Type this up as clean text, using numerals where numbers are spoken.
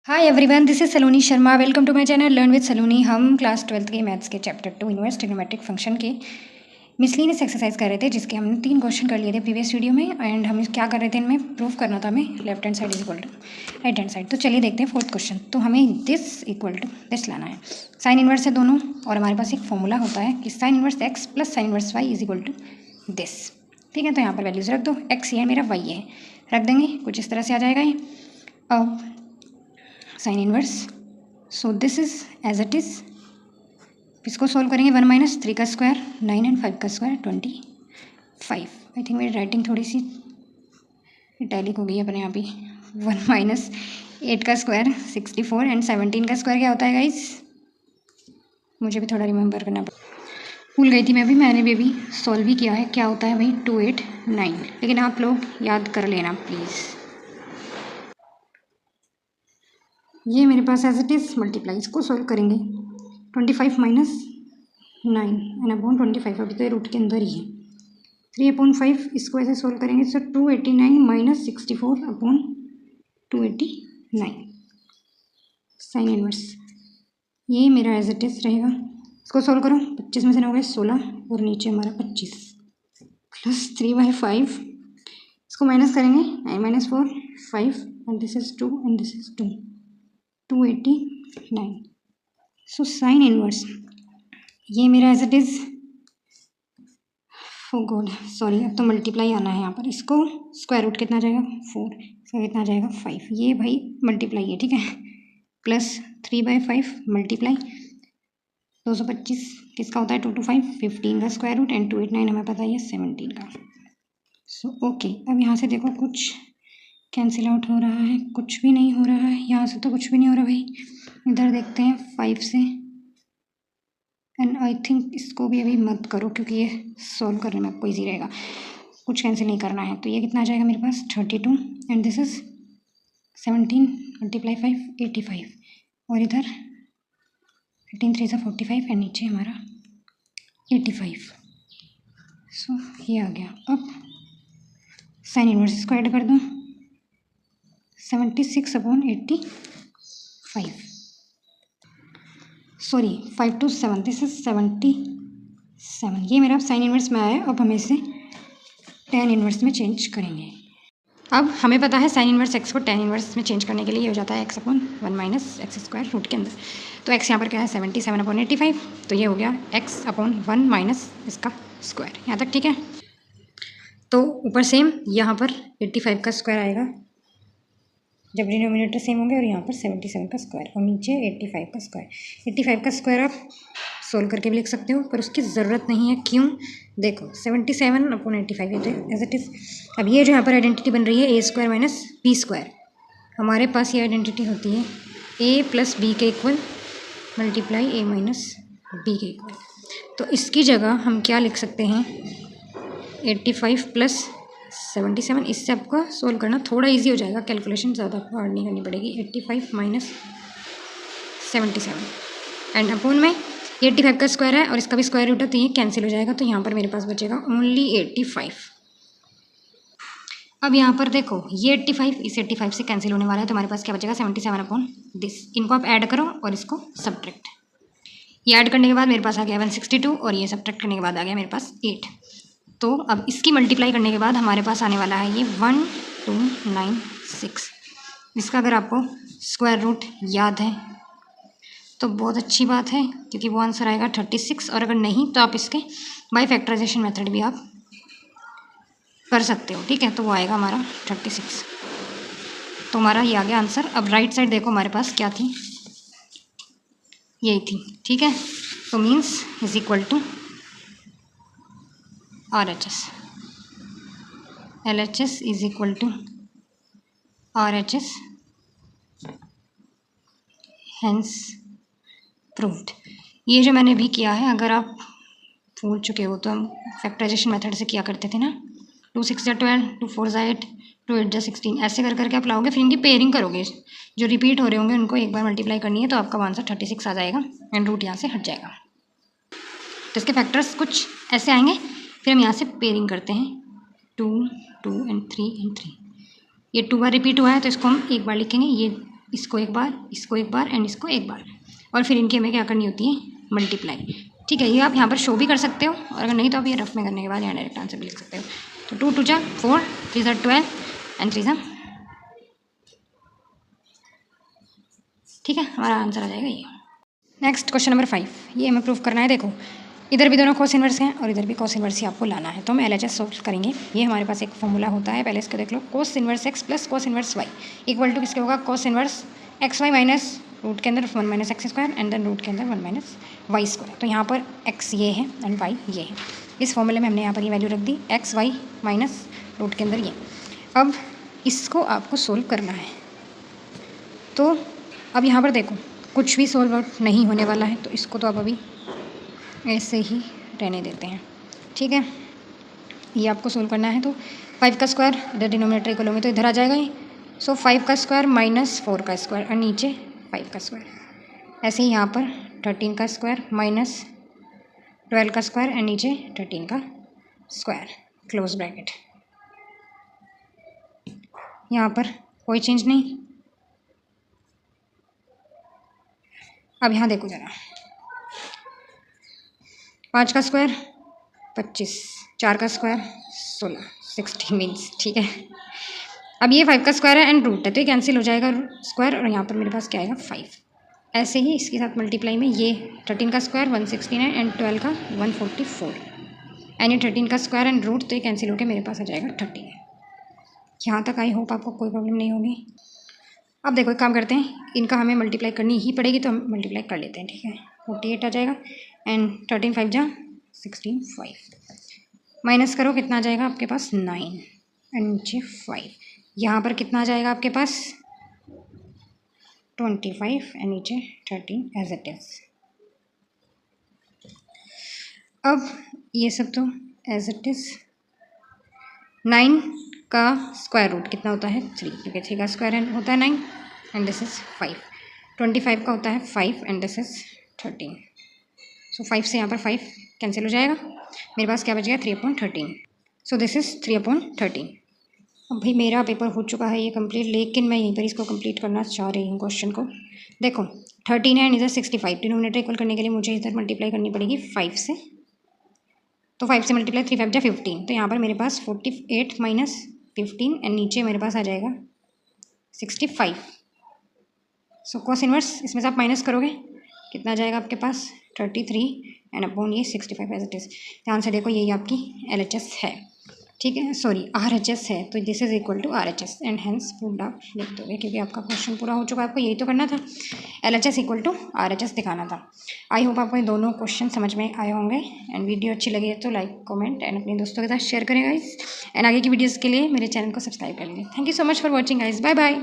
Hi everyone, this is Saloni Sharma. Welcome to my channel learn with Saloni. हम class 12th के maths के chapter 2 inverse trigonometric function के miscellaneous exercise कर रहे थे, जिसके हमने 3 क्वेश्चन कर लिए थे प्रीवियस वीडियो में। एंड हम क्या कर रहे थे, इनमें प्रूफ करना था हमें left hand side is equal to right hand side. तो चलिए देखते हैं फोर्थ क्वेश्चन। तो हमें दिस इक्वल टू दिस लाना है। साइन इनवर्स है दोनों, और हमारे पास एक फॉर्मूला होता है कि sine inverse x plus sine inverse y is equal to this. ठीक है, तो यहाँ पर वैल्यूज रख दो। एक्स ये है मेरा, वाई है, रख देंगे। कुछ इस तरह से आ जाएगा ये। अब sine inverse, so this is as it is. इसको सॉल्व करेंगे। 1 माइनस 3 का स्क्वायर 9 एंड 5 का स्क्वायर 25। आई थिंक मेरी राइटिंग थोड़ी सी इटैलिक हो गई है अपने यहाँ भी। 1 माइनस 8 का स्क्वायर 64 एंड 17 का स्क्वायर क्या होता है गाइस? मुझे भी थोड़ा रिमेंबर करना भूल गई थी मैं भी, मैंने भी अभी सॉल्व भी किया है। क्या होता है भाई? 289। लेकिन आप लोग याद कर लेना प्लीज़। ये मेरे पास एज इट इज़ मल्टीप्लाई, इसको सॉल्व करेंगे। 25 माइनस 9 एंड अपॉन 25, अभी तो ये रूट के अंदर ही है। 3/5 इसको ऐसे सॉल्व करेंगे, सो 289 माइनस 64 अपॉन 289 साइन इनवर्स। ये मेरा एज इट इज़ रहेगा। इसको सॉल्व करो। 25 में से 9 गए 16 और नीचे हमारा 25 प्लस 3/5। इसको माइनस करेंगे। 9 minus 4 5 and this is 2 and this is 2 289। So sine inverse ये मेरा as it is, oh god sorry, अब तो मल्टीप्लाई आना है यहाँ पर। इसको स्क्वायर रूट कितना जाएगा? 4। इसका कितना जाएगा? 5। ये भाई मल्टीप्लाई है, ठीक है। प्लस 3/5 मल्टीप्लाई 225 किसका होता है? 2 to 5 15 का स्क्वायर रूट एंड 289 हमें पता है 17 का। सो ओके, अब यहाँ से देखो कुछ कैंसिल आउट हो रहा है, कुछ भी नहीं हो रहा है। यहाँ से तो कुछ भी नहीं हो रहा भाई। इधर देखते हैं 5 से, एंड आई थिंक इसको भी अभी मत करो क्योंकि ये सॉल्व करने में आपको ईजी रहेगा। कुछ कैंसिल नहीं करना है। तो ये कितना आ जाएगा मेरे पास? 32 एंड दिस इज 17 मल्टीप्लाई 5 85 और इधर 15 3 45 एंड नीचे हमारा 85। सो ये आ गया। अब साइन इनवर्स इसको ऐड कर दूँ। 76 upon 85, sorry 5 to 7, this is 77। ये मेरा साइन इनवर्स में आया। अब हमें इसे टेन इनवर्स में चेंज करेंगे। अब हमें पता है साइन इनवर्स एक्स को टेन इनवर्स में चेंज करने के लिए ये हो जाता है x upon 1 minus x square root के अंदर। तो एक्स यहाँ पर क्या है? 77 अपॉन 85। तो ये हो गया एक्स अपॉन 1 माइनस इसका स्क्वायर। यहाँ तक ठीक है। तो ऊपर सेम यहाँ पर 85 का स्क्वायर आएगा जब डिनोमिनेटर सेम होंगे, और यहाँ पर 77 का स्क्वायर और नीचे 85 का स्क्वायर। 85 का स्क्वायर आप सोल्व करके भी लिख सकते हो, पर उसकी ज़रूरत नहीं है। क्यों? देखो 77 अपॉन 85 ये तो एज इट इज़। अब ये जो यहाँ पर आइडेंटिटी बन रही है ए स्क्वायर माइनस बी स्क्वायर, हमारे पास ये आइडेंटिटी होती है ए प्लस बी के इक्वल मल्टीप्लाई ए माइनस बी के इक्वल। तो इसकी जगह हम क्या लिख सकते हैं? 85 प्लस 77। इससे आपका सोल्व करना थोड़ा इजी हो जाएगा, कैलकुलेशन ज़्यादा आपको हार्ड नहीं करनी पड़ेगी। 85 माइनस 77 एंड अपॉन में 85 का स्क्वायर है और इसका भी स्क्वायर रूट है, तो ये कैंसिल हो जाएगा। तो यहाँ पर मेरे पास बचेगा ओनली 85। अब यहाँ पर देखो ये 85 इस 85 से कैंसिल होने वाला है, तो हमारे पास क्या बचेगा? 77 अपॉन दिस। इनको आप ऐड करो और इसको सब्ट्रैक्ट। ये ऐड करने के बाद मेरे पास आ गया 162 और ये सब्ट्रैक्ट करने के बाद आ गया मेरे पास 8। तो अब इसकी मल्टीप्लाई करने के बाद हमारे पास आने वाला है ये 1296। इसका अगर आपको स्क्वायर रूट याद है तो बहुत अच्छी बात है, क्योंकि वो आंसर आएगा 36। और अगर नहीं तो आप इसके बाय फैक्टराइजेशन मेथड भी आप कर सकते हो, ठीक है। तो वो आएगा हमारा 36। तो हमारा ये आ गया आंसर। अब राइट साइड देखो हमारे पास क्या थी? यही थी, ठीक है। तो means is equal to RHS, LHS is equal to RHS, hence proved. ये जो मैंने भी किया है, अगर आप भूल चुके हो तो हम फैक्टराइजेशन मेथड से किया करते थे ना। 2 6 जा 12, 2 4 जा 8, 2 8 जा 16, ऐसे कर करके आप लाओगे। फिर इनकी पेयरिंग करोगे, जो रिपीट हो रहे होंगे उनको एक बार मल्टीप्लाई करनी है, तो आपका आंसर 36 आ जाएगा एंड रूट यहाँ से हट जाएगा। तो इसके फैक्टर्स कुछ ऐसे आएंगे। फिर हम यहाँ से पेयरिंग करते हैं 2 2 एंड 3 एंड 3। ये 2 बार रिपीट हुआ है तो इसको हम एक बार लिखेंगे। ये इसको एक बार, इसको एक बार एंड इसको एक बार, और फिर इनकी हमें क्या करनी होती है, मल्टीप्लाई। ठीक है, ये आप यहाँ पर शो भी कर सकते हो, और अगर नहीं तो आप ये रफ में करने के बाद यहाँ डायरेक्ट आंसर भी लिख सकते हो। तो 2 2 जा 4, 3 जा 12 एंड 3 जा, ठीक है, हमारा आंसर आ जाएगा ये। नेक्स्ट क्वेश्चन नंबर 5, ये हमें प्रूव करना है। देखो इधर भी दोनों कॉस इनवर्स हैं और इधर भी कॉस इनवर्स ही आपको लाना है। तो हम LHS सोल्व करेंगे। ये हमारे पास एक फॉर्मूला होता है, पहले इसको देख लो। Cos inverse x plus cos inverse y equal to किसके होगा, cos inverse x y minus root के अंदर 1 minus x square and then root के अंदर 1 माइनस वाई स्क्वायर। तो यहाँ पर x ये है एंड y ये है। इस फॉर्मूले में हमने यहाँ पर ये वैल्यू रख दी, एक्स वाई माइनस रूट के अंदर ये। अब इसको आपको सोल्व करना है। तो अब यहाँ पर देखो कुछ भी सोल्व आउट नहीं होने वाला है, तो इसको तो आप अभी ऐसे ही रहने देते हैं। ठीक है, ये आपको सोल्व करना है। तो 5 का स्क्वायर इधर डिनोमिनेटर इक्वल होंगे तो इधर आ जाएगा ये। सो 5 का स्क्वायर माइनस 4 का स्क्वायर और नीचे 5 का स्क्वायर। ऐसे ही यहाँ पर 13 का स्क्वायर माइनस 12 का स्क्वायर एंड नीचे 13 का स्क्वायर, क्लोज ब्रैकेट। यहाँ पर कोई चेंज नहीं। अब यहाँ देखो ज़रा, 5 का स्क्वायर 25, 4 का स्क्वायर 16, 16 मीन्स, ठीक है। अब ये 5 का स्क्वायर है एंड रूट है, तो ये कैंसिल हो जाएगा स्क्वायर, और यहाँ पर मेरे पास क्या आएगा 5। ऐसे ही इसके साथ मल्टीप्लाई में ये 13 का स्क्वायर 116 है एंड 12 का 144 एंड ये 13 का स्क्वायर एंड रूट, तो ये कैंसिल होकर मेरे पास आ जाएगा 13। यहाँ तक आई होप आपको कोई प्रॉब्लम नहीं होगी। अब देखो एक काम करते हैं, इनका हमें मल्टीप्लाई करनी ही पड़ेगी, तो हम मल्टीप्लाई कर लेते हैं। ठीक है, 48 आ जाएगा एंड 13 5 जा 16 5 माइनस करो, कितना आ जाएगा आपके पास 9 एंड नीचे 5। यहाँ पर कितना आ जाएगा आपके पास 25 एंड नीचे 13 एज इट इज। अब ये सब तो एज इट इज। 9 का स्क्वायर रूट कितना होता है 3, क्योंकि 3 का स्क्वायर होता है 9 एंड दिस इज 5। 25 का होता है 5 एंड दिस इज 13। सो 5 से यहाँ पर 5 कैंसिल हो जाएगा, मेरे पास क्या बचेगा 3/13। सो दिस इज 3/13। अब भाई मेरा पेपर हो चुका है ये कंप्लीट, लेकिन मैं यहीं पर इसको कंप्लीट करना चाह रही हूँ क्वेश्चन को। देखो 13 है एंड इधर 65, डिनोमिनेटर इक्वल करने के लिए मुझे इधर मल्टीप्लाई करनी पड़ेगी 5 से। तो 5 से मल्टीप्लाई 3 5 जा 15, तो यहाँ पर मेरे पास 48 माइनस 15 एंड नीचे मेरे पास आ जाएगा 65। सो कॉस इनवर्स इसमें से आप माइनस करोगे, कितना आ जाएगा आपके पास 33 एंड अपॉन ये 65 एज इट इज़। ध्यान से देखो यही आपकी LHS है, ठीक है, सॉरी RHS है। तो this is equal to RHS and hence proved आप लिख दोगे, क्योंकि आपका क्वेश्चन पूरा हो चुका है। आपको यही तो करना था, LHS इक्वल टू RHS दिखाना था। आई होप आपको ये दोनों क्वेश्चन समझ में आए होंगे एंड वीडियो अच्छी लगी है तो लाइक कमेंट एंड अपने दोस्तों के साथ शेयर करें गाइस, एंड आगे की वीडियोज़ के लिए मेरे चैनल को सब्सक्राइब कर लेंगे। Thank you so much for watching guys, bye bye.